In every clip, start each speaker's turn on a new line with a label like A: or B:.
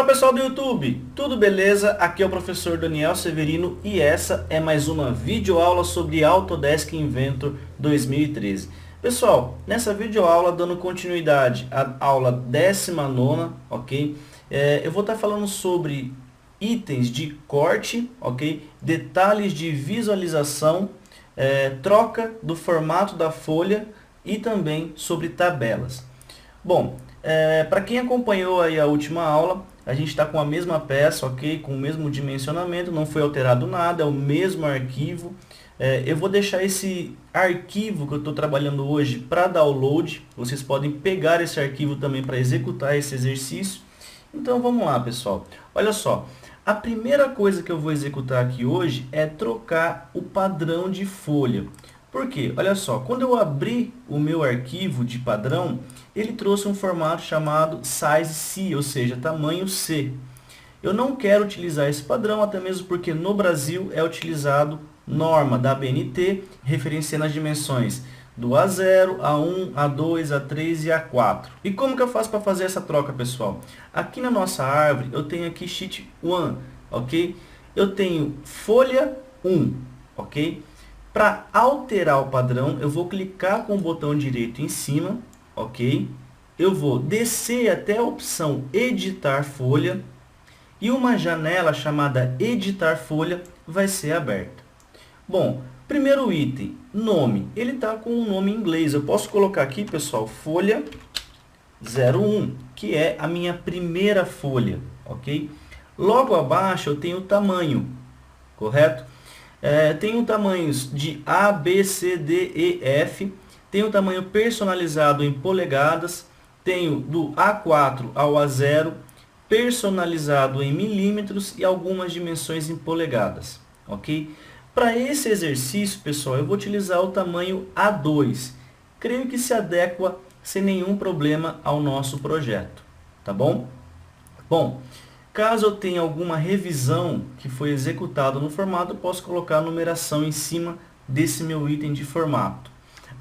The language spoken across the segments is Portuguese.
A: pessoal do YouTube, tudo beleza? Aqui é o professor Daniel Severino e essa é mais uma videoaula sobre Autodesk Inventor 2013. Pessoal, nessa videoaula, dando continuidade à aula 19ª, ok? Eu vou estar falando sobre itens de corte, ok? Detalhes de visualização, troca do formato da folha e também sobre tabelas. Bom, para quem acompanhou aí a última aula, a gente está com a mesma peça, ok? Com o mesmo dimensionamento, não foi alterado nada, é o mesmo arquivo. Eu vou deixar esse arquivo que eu estou trabalhando hoje para download. Vocês podem pegar esse arquivo também para executar esse exercício. Então vamos lá, pessoal. Olha só, a primeira coisa que eu vou executar aqui hoje é trocar o padrão de folha. Por quê? Olha só, quando eu abri o meu arquivo de padrão, ele trouxe um formato chamado Size C, ou seja, tamanho C. Eu não quero utilizar esse padrão, até mesmo porque no Brasil é utilizado norma da ABNT, referenciando as dimensões do A0, A1, A2, A3 e A4. E como que eu faço para fazer essa troca, pessoal? Aqui na nossa árvore, eu tenho aqui Sheet 1, ok? Eu tenho folha 1, ok? Para alterar o padrão, eu vou clicar com o botão direito em cima, ok? Eu vou descer até a opção Editar Folha e uma janela chamada Editar Folha vai ser aberta. Bom, primeiro item, nome. Ele está com um nome em inglês. Eu posso colocar aqui, pessoal, folha 01, que é a minha primeira folha, ok? Logo abaixo eu tenho o tamanho, correto? Tenho tamanhos de A, B, C, D, E, F. Tenho tamanho personalizado em polegadas. Tenho do A4 ao A0, personalizado em milímetros e algumas dimensões em polegadas. Ok? Para esse exercício, pessoal, eu vou utilizar o tamanho A2. Creio que se adequa sem nenhum problema ao nosso projeto. Tá bom? Bom, caso eu tenha alguma revisão que foi executada no formato, eu posso colocar a numeração em cima desse meu item de formato.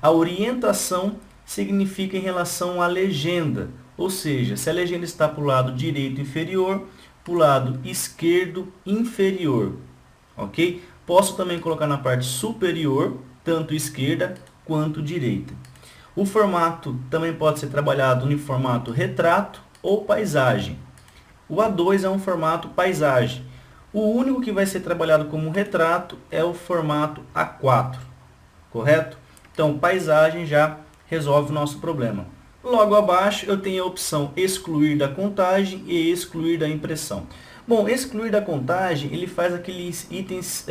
A: A orientação significa em relação à legenda, ou seja, se a legenda está para o lado direito inferior, para o lado esquerdo inferior, ok? Posso também colocar na parte superior, tanto esquerda quanto direita. O formato também pode ser trabalhado em formato retrato ou paisagem. O A2 é um formato paisagem. O único que vai ser trabalhado como retrato é o formato A4, correto? Então, paisagem já resolve o nosso problema. Logo abaixo, eu tenho a opção excluir da contagem e excluir da impressão. Bom, excluir da contagem, ele faz aqueles itens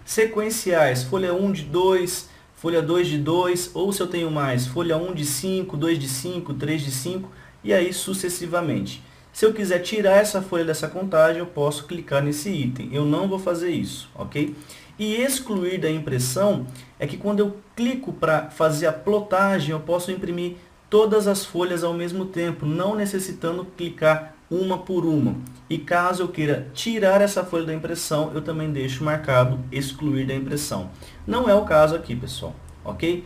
A: sequenciais. Folha 1 de 2, folha 2 de 2, ou se eu tenho mais, folha 1 de 5, 2 de 5, 3 de 5, e aí sucessivamente. Se eu quiser tirar essa folha dessa contagem, eu posso clicar nesse item. Eu não vou fazer isso, ok? E excluir da impressão é que quando eu clico para fazer a plotagem, eu posso imprimir todas as folhas ao mesmo tempo, não necessitando clicar uma por uma. E caso eu queira tirar essa folha da impressão, eu também deixo marcado excluir da impressão. Não é o caso aqui, pessoal, ok?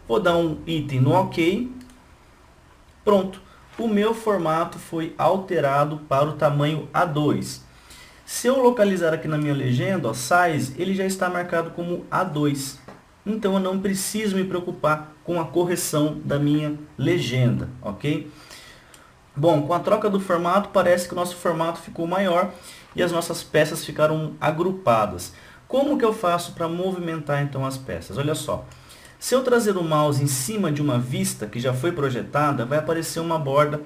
A: Vou dar um item no ok. Pronto. O meu formato foi alterado para o tamanho A2. Se eu localizar aqui na minha legenda, ó, Size, ele já está marcado como A2. Então eu não preciso me preocupar com a correção da minha legenda, ok? Bom, com a troca do formato, parece que o nosso formato ficou maior e as nossas peças ficaram agrupadas. Como que eu faço para movimentar então as peças? Olha só. Se eu trazer o mouse em cima de uma vista que já foi projetada, vai aparecer uma borda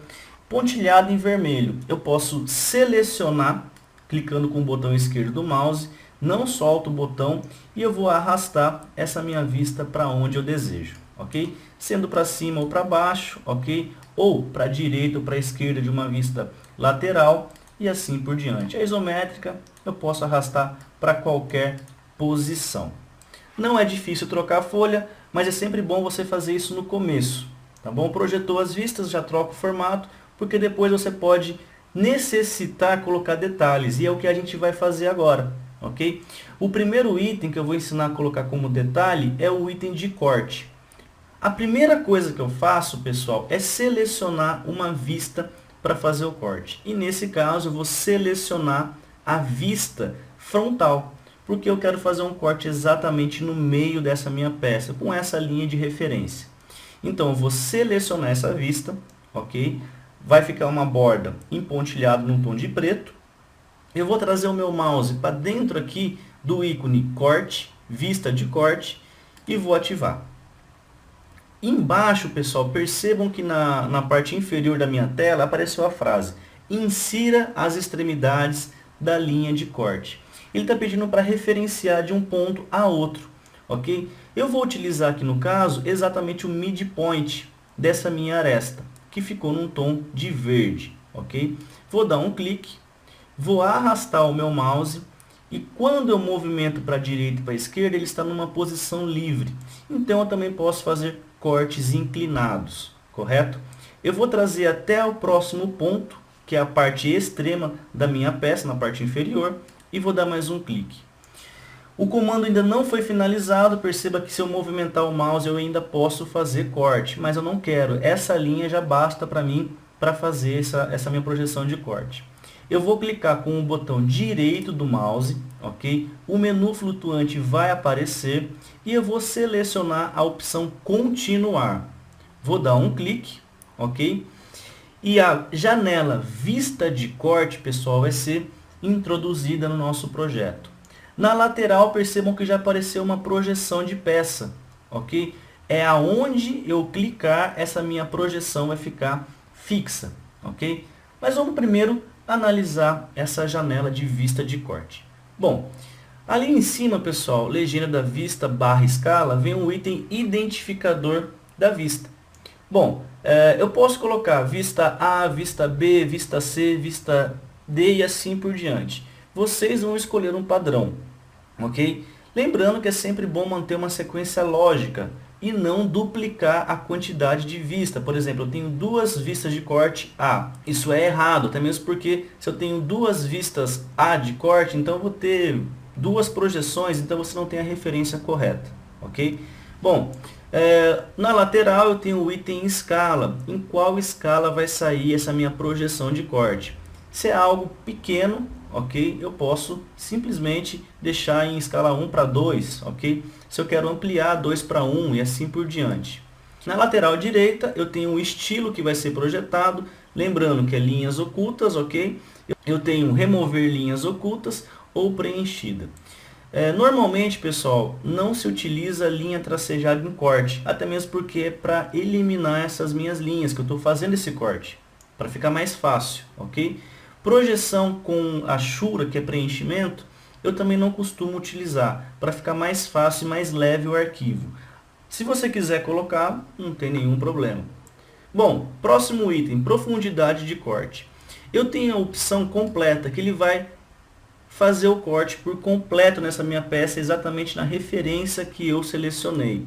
A: pontilhada em vermelho. Eu posso selecionar, clicando com o botão esquerdo do mouse, não solto o botão e eu vou arrastar essa minha vista para onde eu desejo, ok? Sendo para cima ou para baixo, ok? Ou para a direita ou para a esquerda de uma vista lateral e assim por diante. A isométrica eu posso arrastar para qualquer posição. Não é difícil trocar a folha, mas é sempre bom você fazer isso no começo, tá bom? Projetou as vistas, já troca o formato, porque depois você pode necessitar colocar detalhes, e é o que a gente vai fazer agora, ok? O primeiro item que eu vou ensinar a colocar como detalhe é o item de corte. A primeira coisa que eu faço, pessoal, é selecionar uma vista para fazer o corte. E nesse caso eu vou selecionar a vista frontal, porque eu quero fazer um corte exatamente no meio dessa minha peça, com essa linha de referência. Então eu vou selecionar essa vista, ok? Vai ficar uma borda empontilhada num tom de preto. Eu vou trazer o meu mouse para dentro aqui do ícone corte, vista de corte, e vou ativar. Embaixo, pessoal, percebam que na parte inferior da minha tela apareceu a frase: insira as extremidades da linha de corte. Ele está pedindo para referenciar de um ponto a outro, ok? Eu vou utilizar aqui no caso exatamente o midpoint dessa minha aresta, que ficou num tom de verde, ok? Vou dar um clique, vou arrastar o meu mouse e quando eu movimento para a direita e para a esquerda, ele está numa posição livre. Então eu também posso fazer cortes inclinados, correto? Eu vou trazer até o próximo ponto, que é a parte extrema da minha peça, na parte inferior, e vou dar mais um clique. O comando ainda não foi finalizado, perceba que se eu movimentar o mouse eu ainda posso fazer corte, mas eu não quero. Essa linha já basta para mim para fazer essa minha projeção de corte. Eu vou clicar com o botão direito do mouse, ok? O menu flutuante vai aparecer e eu vou selecionar a opção continuar. Vou dar um clique, ok? E a janela vista de corte, pessoal, vai ser introduzida no nosso projeto. Na lateral, percebam que já apareceu uma projeção de peça, ok? É aonde eu clicar, essa minha projeção vai ficar fixa, ok? Mas vamos primeiro analisar essa janela de vista de corte. Bom, ali em cima, pessoal, legenda da vista / escala, vem um item identificador da vista. Bom, eu posso colocar vista A, vista B, vista C, vista D e assim por diante. Vocês vão escolher um padrão, ok? Lembrando que é sempre bom manter uma sequência lógica e não duplicar a quantidade de vista. Por exemplo, eu tenho duas vistas de corte A. Isso é errado, até mesmo porque se eu tenho duas vistas A de corte, então eu vou ter duas projeções, então você não tem a referência correta, ok? Bom, na lateral eu tenho o item escala. Em qual escala vai sair essa minha projeção de corte? Se é algo pequeno, ok? Eu posso simplesmente deixar em escala 1 para 2, ok? Se eu quero ampliar 2 para 1 e assim por diante. Na lateral direita eu tenho o estilo que vai ser projetado, lembrando que é linhas ocultas, ok? Eu tenho remover linhas ocultas ou preenchida. Normalmente, pessoal, não se utiliza linha tracejada em corte, até mesmo porque é para eliminar essas minhas linhas que eu estou fazendo esse corte, para ficar mais fácil, ok? Projeção com achura, que é preenchimento, eu também não costumo utilizar, para ficar mais fácil e mais leve o arquivo. Se você quiser colocar, não tem nenhum problema. Bom, próximo item, profundidade de corte. Eu tenho a opção completa, que ele vai fazer o corte por completo nessa minha peça, exatamente na referência que eu selecionei.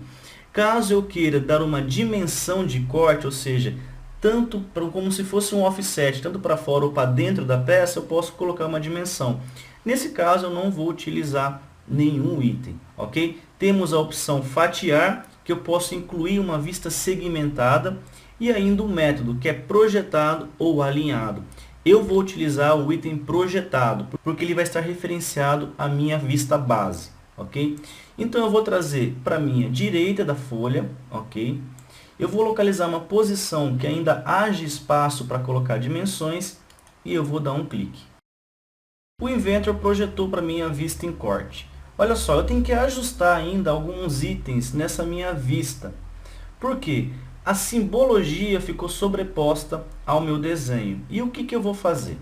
A: Caso eu queira dar uma dimensão de corte, ou seja, tanto como se fosse um offset, tanto para fora ou para dentro da peça, eu posso colocar uma dimensão. Nesse caso, eu não vou utilizar nenhum item, ok? Temos a opção fatiar, que eu posso incluir uma vista segmentada, e ainda um método, que é projetado ou alinhado. Eu vou utilizar o item projetado, porque ele vai estar referenciado à minha vista base, ok? Então, eu vou trazer para a minha direita da folha, ok? Eu vou localizar uma posição que ainda haja espaço para colocar dimensões e eu vou dar um clique. O Inventor projetou para mim a vista em corte. Olha só, eu tenho que ajustar ainda alguns itens nessa minha vista. Por quê? A simbologia ficou sobreposta ao meu desenho. E o que eu vou fazer?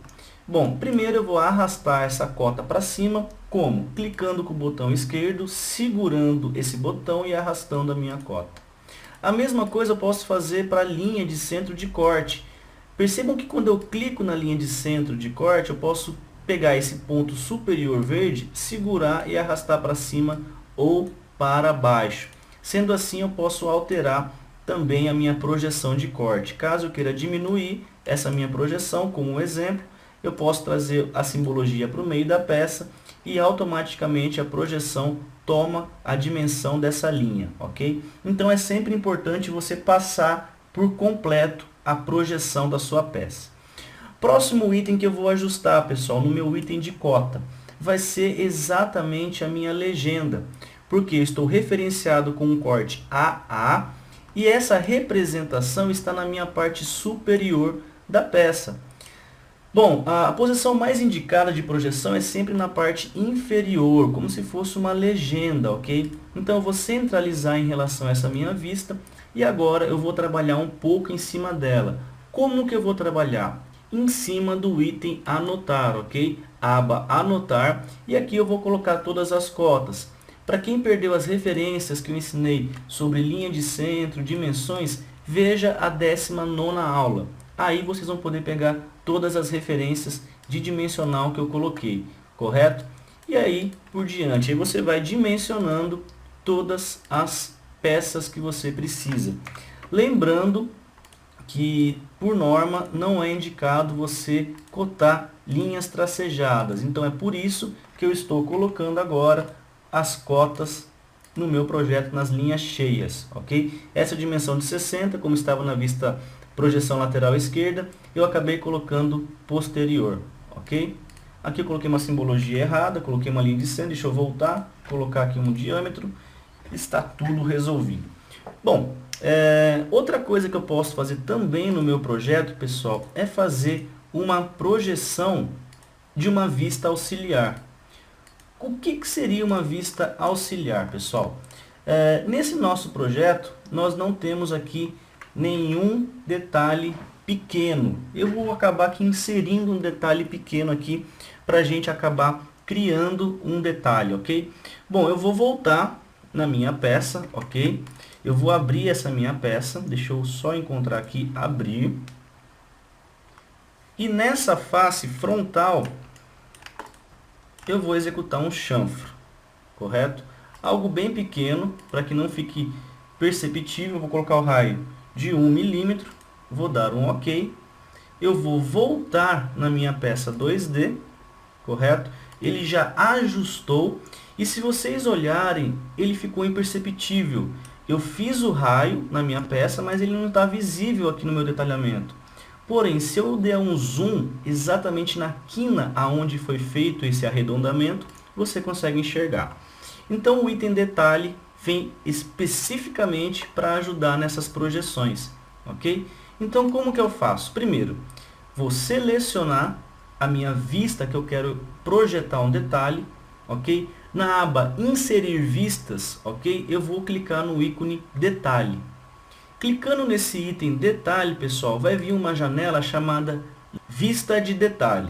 A: Bom, primeiro eu vou arrastar essa cota para cima. Como? Clicando com o botão esquerdo, segurando esse botão e arrastando a minha cota. A mesma coisa eu posso fazer para a linha de centro de corte. Percebam que quando eu clico na linha de centro de corte, eu posso pegar esse ponto superior verde, segurar e arrastar para cima ou para baixo. Sendo assim, eu posso alterar também a minha projeção de corte. Caso eu queira diminuir essa minha projeção, como um exemplo, eu posso trazer a simbologia para o meio da peça e automaticamente a projeção toma a dimensão dessa linha, ok? Então é sempre importante você passar por completo a projeção da sua peça. Próximo item que eu vou ajustar, pessoal, no meu item de cota, vai ser exatamente a minha legenda, porque eu estou referenciado com um corte AA e essa representação está na minha parte superior da peça. Bom, a posição mais indicada de projeção é sempre na parte inferior, como se fosse uma legenda, ok? Então eu vou centralizar em relação a essa minha vista e agora eu vou trabalhar um pouco em cima dela. Como que eu vou trabalhar? Em cima do item anotar, ok? Aba anotar e aqui eu vou colocar todas as cotas. Para quem perdeu as referências que eu ensinei sobre linha de centro, dimensões, veja a 19ª aula. Aí vocês vão poder pegar todas as referências de dimensional que eu coloquei, correto? E aí por diante, aí você vai dimensionando todas as peças que você precisa. Lembrando que por norma não é indicado você cotar linhas tracejadas. Então é por isso que eu estou colocando agora as cotas no meu projeto nas linhas cheias, ok? Essa dimensão de 60, como estava na vista projeção lateral esquerda, eu acabei colocando posterior, ok? Aqui eu coloquei uma simbologia errada, coloquei uma linha de 100, deixa eu voltar, colocar aqui um diâmetro, está tudo resolvido. Bom, outra coisa que eu posso fazer também no meu projeto, pessoal, é fazer uma projeção de uma vista auxiliar. O que seria uma vista auxiliar, pessoal? Nesse nosso projeto, nós não temos aqui nenhum detalhe pequeno. Eu vou acabar aqui inserindo um detalhe pequeno aqui para a gente acabar criando um detalhe, ok? Bom, eu vou voltar na minha peça, ok? Eu vou abrir essa minha peça, deixa eu só encontrar aqui, abrir. E nessa face frontal, eu vou executar um chanfro, correto? Algo bem pequeno, para que não fique perceptível, eu vou colocar o raio de 1 milímetro, vou dar um OK. Eu vou voltar na minha peça 2D, correto? Ele já ajustou, e se vocês olharem, ele ficou imperceptível. Eu fiz o raio na minha peça, mas ele não está visível aqui no meu detalhamento. Porém, se eu der um zoom exatamente na quina aonde foi feito esse arredondamento, você consegue enxergar. Então o item detalhe vem especificamente para ajudar nessas projeções, ok? Então como que eu faço? Primeiro, vou selecionar a minha vista que eu quero projetar um detalhe, ok? Na aba inserir vistas, ok? Eu vou clicar no ícone detalhe. Clicando nesse item detalhe, pessoal, vai vir uma janela chamada vista de detalhe.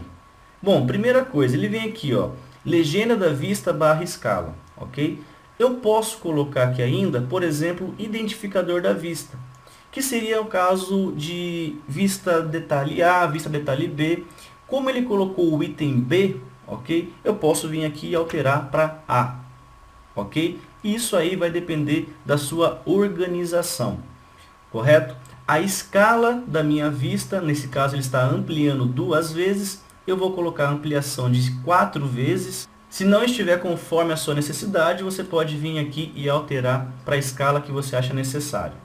A: Bom, primeira coisa, ele vem aqui, ó, legenda da vista / escala, ok? Eu posso colocar aqui ainda, por exemplo, identificador da vista, que seria o caso de vista detalhe A, vista detalhe B. Como ele colocou o item B, ok? Eu posso vir aqui e alterar para A, ok? Isso aí vai depender da sua organização, correto? A escala da minha vista, nesse caso ele está ampliando 2 vezes, eu vou colocar a ampliação de 4 vezes. Se não estiver conforme a sua necessidade, você pode vir aqui e alterar para a escala que você acha necessário.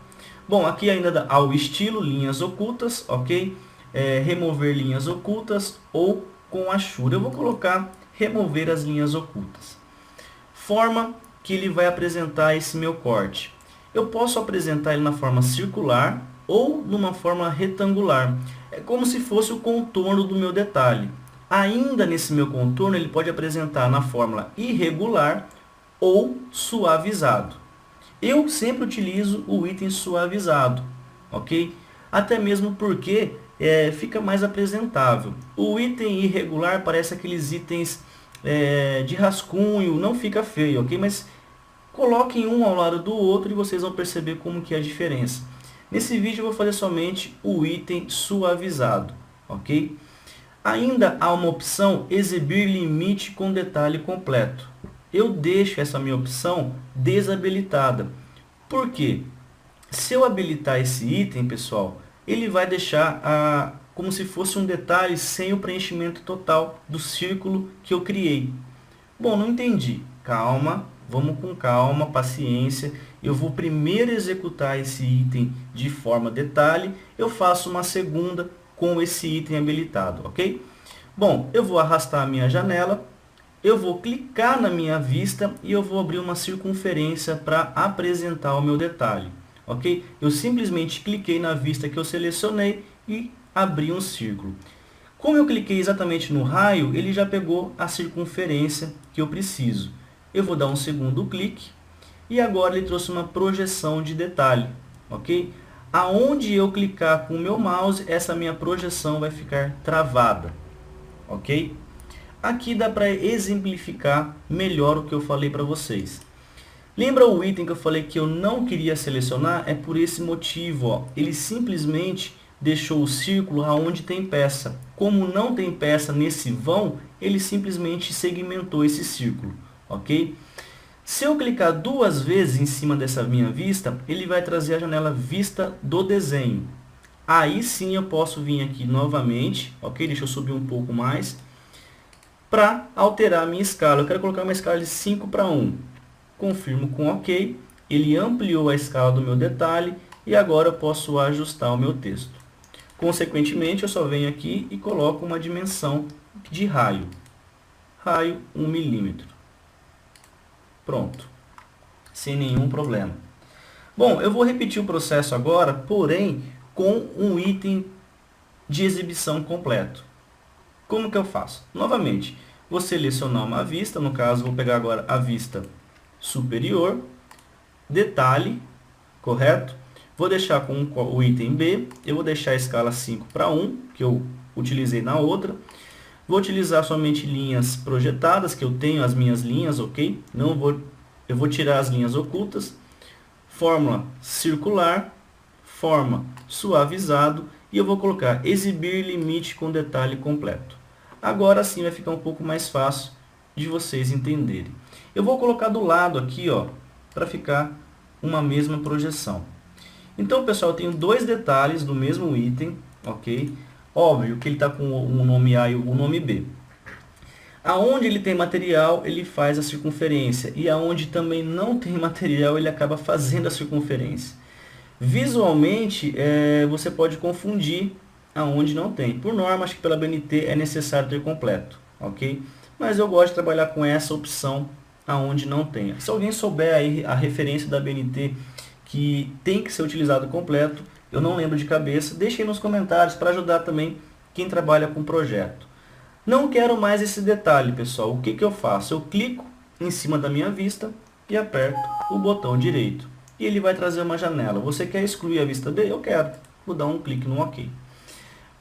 A: Bom, aqui ainda há o estilo, linhas ocultas, ok? Remover linhas ocultas ou com achura. Eu vou colocar remover as linhas ocultas. Forma que ele vai apresentar esse meu corte. Eu posso apresentar ele na forma circular ou numa forma retangular. É como se fosse o contorno do meu detalhe. Ainda nesse meu contorno, ele pode apresentar na forma irregular ou suavizado. Eu sempre utilizo o item suavizado, ok? Até mesmo porque fica mais apresentável. O item irregular parece aqueles itens de rascunho, não fica feio, ok? Mas coloquem um ao lado do outro e vocês vão perceber como que é a diferença. Nesse vídeo eu vou fazer somente o item suavizado, ok? Ainda há uma opção exibir limite com detalhe completo. Eu deixo essa minha opção desabilitada. Por quê? Se eu habilitar esse item, pessoal, ele vai deixar como se fosse um detalhe sem o preenchimento total do círculo que eu criei. Bom, não entendi. Calma, vamos com calma, paciência. Eu vou primeiro executar esse item de forma detalhe. Eu faço uma segunda com esse item habilitado, ok? Bom, eu vou arrastar a minha janela, eu vou clicar na minha vista e eu vou abrir uma circunferência para apresentar o meu detalhe, ok? Eu simplesmente cliquei na vista que eu selecionei e abri um círculo. Como eu cliquei exatamente no raio, ele já pegou a circunferência que eu preciso. Eu vou dar um segundo clique e agora ele trouxe uma projeção de detalhe, ok? Aonde eu clicar com o meu mouse, essa minha projeção vai ficar travada, ok? Aqui dá para exemplificar melhor o que eu falei para vocês. Lembra o item que eu falei que eu não queria selecionar? É por esse motivo, ó. Ele simplesmente deixou o círculo aonde tem peça. Como não tem peça nesse vão, ele simplesmente segmentou esse círculo, ok? Se eu clicar duas vezes em cima dessa minha vista, ele vai trazer a janela vista do desenho. Aí sim eu posso vir aqui novamente, ok? Deixa eu subir um pouco mais, para alterar a minha escala. Eu quero colocar uma escala de 5:1. Confirmo com OK. Ele ampliou a escala do meu detalhe e agora eu posso ajustar o meu texto. Consequentemente, eu só venho aqui e coloco uma dimensão de raio. Raio 1 milímetro. Pronto. Sem nenhum problema. Bom, eu vou repetir o processo agora, porém, com um item de exibição completo. Como que eu faço? Novamente, vou selecionar uma vista, no caso, vou pegar agora a vista superior, detalhe, correto? Vou deixar com o item B, eu vou deixar a escala 5:1, que eu utilizei na outra. Vou utilizar somente linhas projetadas, que eu tenho as minhas linhas, ok? Eu vou tirar as linhas ocultas. Fórmula circular, forma suavizado, e eu vou colocar exibir limite com detalhe completo. Agora sim vai ficar um pouco mais fácil de vocês entenderem. Eu vou colocar do lado aqui, ó, para ficar uma mesma projeção. Então, pessoal, eu tenho dois detalhes do mesmo item, ok? Óbvio que ele está com o nome A e o nome B. Aonde ele tem material, ele faz a circunferência. E aonde também não tem material, ele acaba fazendo a circunferência. Visualmente, você pode confundir aonde não tem. Por norma, acho que pela BNT é necessário ter completo, ok? Mas eu gosto de trabalhar com essa opção aonde não tem. Se alguém souber aí a referência da BNT que tem que ser utilizado completo, eu não lembro de cabeça, deixe aí nos comentários para ajudar também quem trabalha com projeto. Não quero mais esse detalhe, pessoal. O que que eu faço? Eu clico em cima da minha vista e aperto o botão direito. E ele vai trazer uma janela. Você quer excluir a vista B? Eu quero. Vou dar um clique no OK.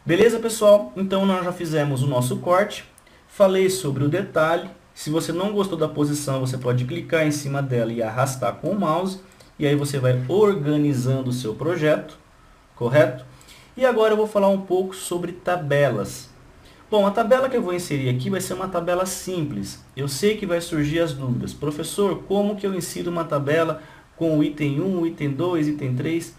A: Beleza, pessoal? Então nós já fizemos o nosso corte. Falei sobre o detalhe. Se você não gostou da posição, você pode clicar em cima dela e arrastar com o mouse. E aí você vai organizando o seu projeto, correto? E agora eu vou falar um pouco sobre tabelas. Bom, a tabela que eu vou inserir aqui vai ser uma tabela simples. Eu sei que vai surgir as dúvidas. Professor, como que eu insiro uma tabela com o item 1, item 2, item 3?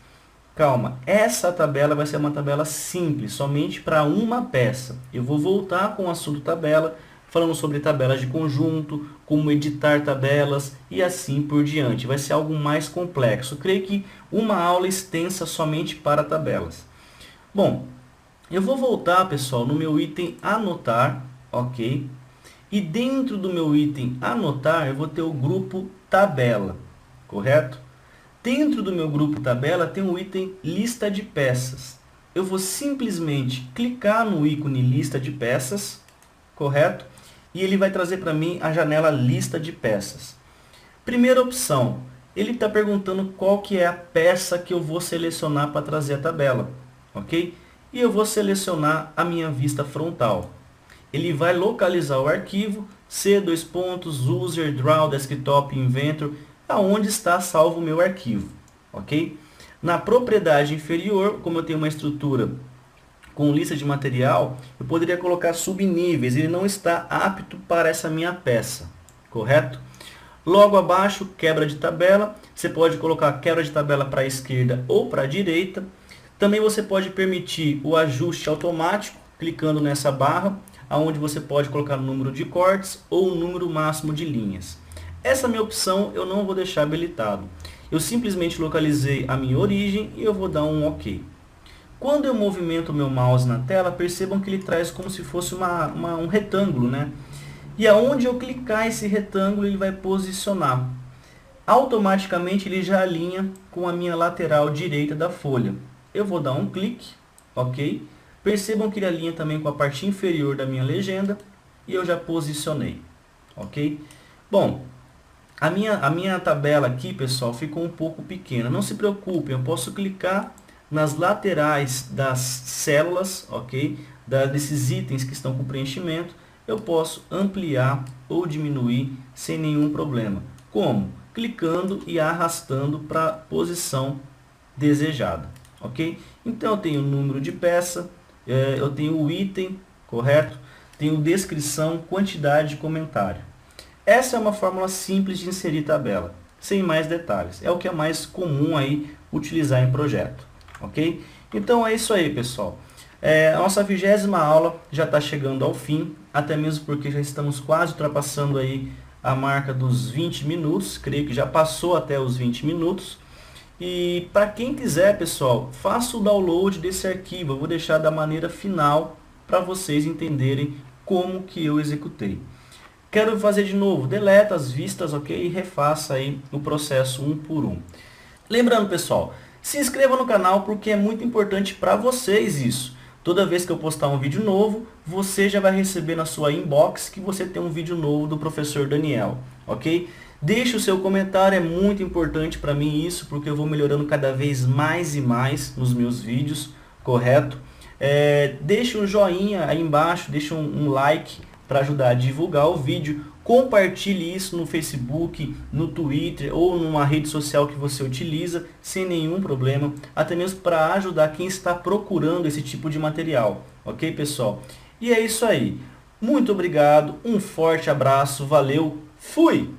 A: Calma, essa tabela vai ser uma tabela simples, somente para uma peça. Eu vou voltar com o assunto tabela, falando sobre tabelas de conjunto, como editar tabelas e assim por diante. Vai ser algo mais complexo. Eu creio que uma aula extensa somente para tabelas. Bom, eu vou voltar, pessoal, no meu item anotar, ok? E dentro do meu item anotar, eu vou ter o grupo tabela, correto? Dentro do meu grupo tabela tem o item lista de peças. Eu vou simplesmente clicar no ícone lista de peças, correto? E ele vai trazer para mim a janela lista de peças. Primeira opção, ele está perguntando qual que é a peça que eu vou selecionar para trazer a tabela, ok? E eu vou selecionar a minha vista frontal. Ele vai localizar o arquivo C:\user draw desktop inventor, aonde está salvo o meu arquivo, ok? Na propriedade inferior, como eu tenho uma estrutura com lista de material, eu poderia colocar subníveis, ele não está apto para essa minha peça, correto? Logo abaixo, quebra de tabela, você pode colocar quebra de tabela para a esquerda ou para a direita. Também você pode permitir o ajuste automático, clicando nessa barra, onde você pode colocar o número de cortes ou o número máximo de linhas. Essa minha opção eu não vou deixar habilitado. Eu simplesmente localizei a minha origem e eu vou dar um OK. Quando eu movimento o meu mouse na tela, percebam que ele traz como se fosse um retângulo, né? E aonde eu clicar esse retângulo, ele vai posicionar. Automaticamente ele já alinha com a minha lateral direita da folha. Eu vou dar um clique, ok? Percebam que ele alinha também com a parte inferior da minha legenda e eu já posicionei, ok? Bom, a minha tabela aqui, pessoal, ficou um pouco pequena. Não se preocupem, eu posso clicar nas laterais das células, ok? Desses itens que estão com preenchimento, eu posso ampliar ou diminuir sem nenhum problema. Como? Clicando e arrastando para a posição desejada, ok? Então eu tenho o número de peça, eu tenho o item, correto? Tenho descrição, quantidade e comentário. Essa é uma fórmula simples de inserir tabela, sem mais detalhes. É o que é mais comum aí utilizar em projeto, ok? Então é isso aí, pessoal. A nossa 20ª aula já está chegando ao fim, até mesmo porque já estamos quase ultrapassando aí a marca dos 20 minutos, creio que já passou até os 20 minutos. E para quem quiser, pessoal, faça o download desse arquivo, eu vou deixar da maneira final para vocês entenderem como que eu executei. Quero fazer de novo, deleta as vistas, ok? E refaça aí o processo um por um. Lembrando, pessoal, se inscreva no canal porque é muito importante para vocês isso. Toda vez que eu postar um vídeo novo, você já vai receber na sua inbox que você tem um vídeo novo do professor Daniel, ok? Deixe o seu comentário, é muito importante para mim isso, porque eu vou melhorando cada vez mais e mais nos meus vídeos, correto? Deixe um joinha aí embaixo, deixe um like para ajudar a divulgar o vídeo. Compartilhe isso no Facebook, no Twitter ou numa rede social que você utiliza, sem nenhum problema, até mesmo para ajudar quem está procurando esse tipo de material, ok, pessoal? E é isso aí. Muito obrigado, um forte abraço, valeu, fui!